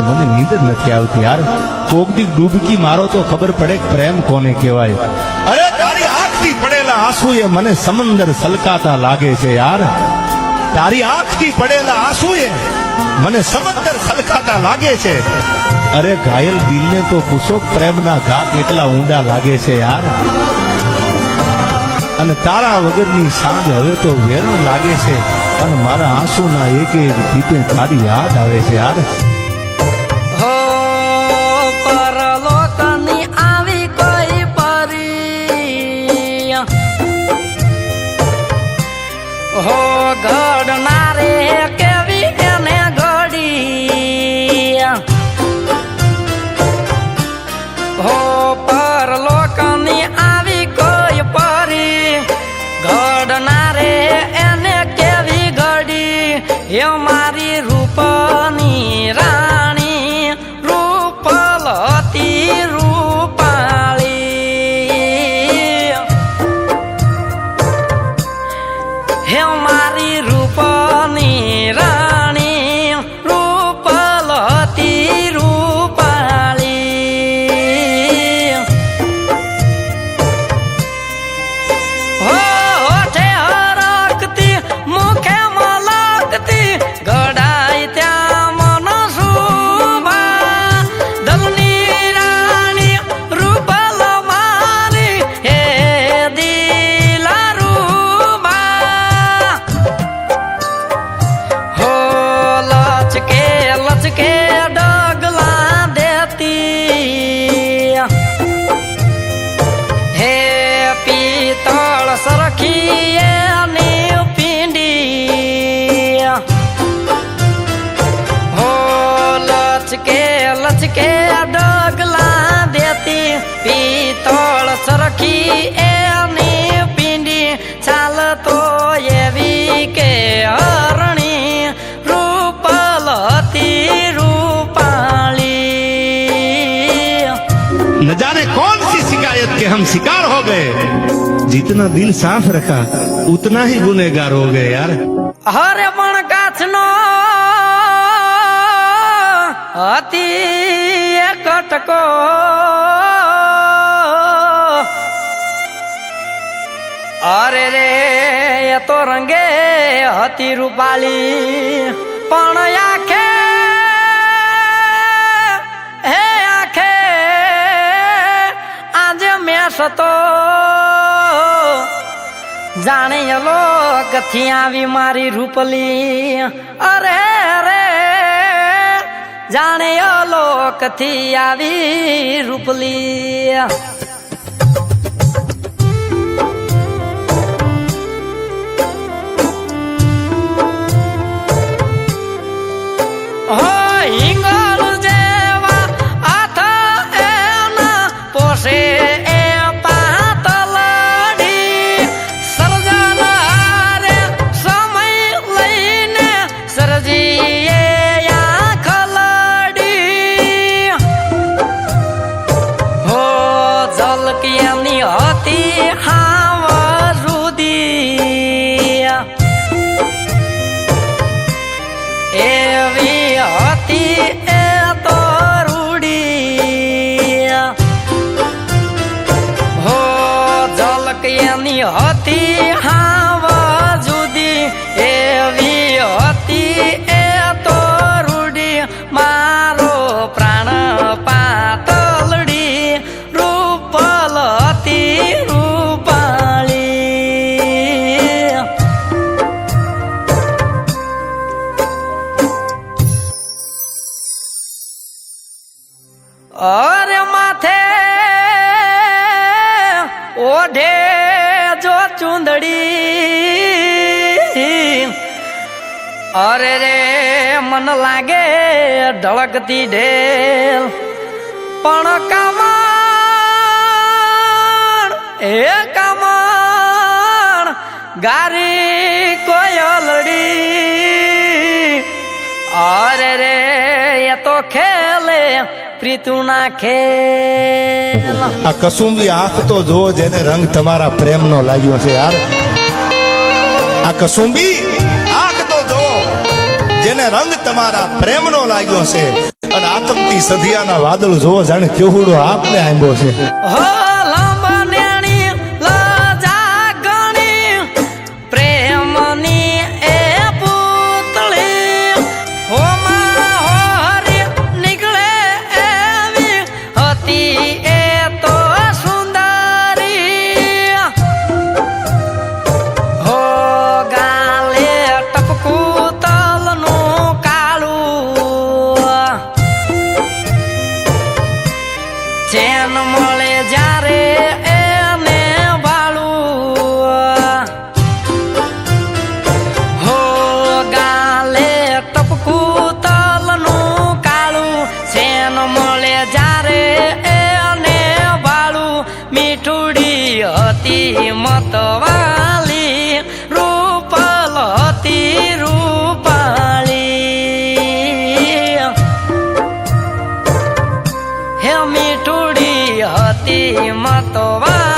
મને નીંદર નથી આવતી યાર. કોક દી ડૂબકી મારો તો ખબર પડે કે પ્રેમ કોને કહેવાય. અરે તારી આંખથી પડેલા આંસુએ મને સમંદર સલકાતા લાગે છે યાર. તારી આંખથી પડેલા આંસુએ મને સમંદર સલકાતા લાગે છે. અરે ઘાયલ દિલને તો પૂછો પ્રેમના ઘા કેટલા ઊંડા લાગે છે યાર. અને તારા વગરની સાંજ હવે તો વેરણ લાગે છે. અને મારા આંસુના એક એક ટીપે તારી યાદ આવે છે યાર. હો પરલોકની આવી કોઈ પરી, હો ઘડનારે કેવી એને ઘડી, હો પરલોકની આવી કોઈ પરી, ઘડનારે એને કેવી ઘડી. હે મારી રૂપની રાણી, રૂપલતી રૂપાળી, હે મારી રૂપની રાણી, રૂપલતી રૂપાળી. હો હોઠે હરકતી, મુખે મલકતી, ગડાઈ ત્યાં મન શુભા. દલની રાણી રૂપલ મારી, હે દિલરૂબા. હો લચકે લચકે ડગલા દેતી, હે પિત્તળ સરખી એની પીંડી, હો લચકે લચકે ડગલા દેતી, પિત્તળ સરખી એની પીંડી. ચાલતો એવી કે હરણી, રૂપલતી रूपाली. न जाने कौन सी शिकायत के हम शिकार हो गए. जितना दिल साफ रखा उतना ही गुनेगार हो गए यार. હરે પણ કાચનો હતી એ કટકો, અરે રે એ તો રંગે હતી રૂપાળી. પણ આખે હે આખે આજે મેસ તો જાણે એલો કથી આવી મારી રૂપલી. અરે રે જાણે એલો કથી આવી રૂપલી. હો હિંગળ જેવા હાથ એના પોષે એ પાતલડી. સર્જન હારે સમય લઈને સરજીએ આંખ લડી. હો ઝલકિયાની હતી હાવ રુદી, એવી હતી એ તો રૂડી. હો ઝલકિયાની હતી હાવ જુદી, એવી હતી એ તો રૂડી. મારો પ્રાણ પાતલડી, રૂપલતી રૂપાળી. અરે માથે ઓઢે જો ચુંદડી, અરે રે મન લાગે ઢળકતી ઢેલ. પણ કામણ એ કામણ ગારી કોયલડી. અરે રે એ તો ખેલે પ્રીતુ ના ખેલ. આ કસુંબી આંખ તો જો જેને રંગ તમારા પ્રેમનો લાગ્યો છે યાર. આ કસુંબી આંખ તો જો જેને રંગ તમારા પ્રેમનો લાગ્યો છે. અને આતંકથી સધિયાના વાદળ જોવો જાણે કેવડો આપને આંબો છે. હો લંબનેણી લજાગણી પ્રેમની એ પૂતળી હોમાં હોરી નીકળે એવી હતી એ તો સુંદરી હો ગાલે ટપકું તલનું કાળું ચેન મળે જ્યારે એને વાળું હો ગાલે ટપકું તલનું કાળું ચેન મળે જ્યારે એને વાળું મીઠુડી હતી મતવાલી રૂપલ હતી રૂપાળી હે મીઠુડી હતી મતવા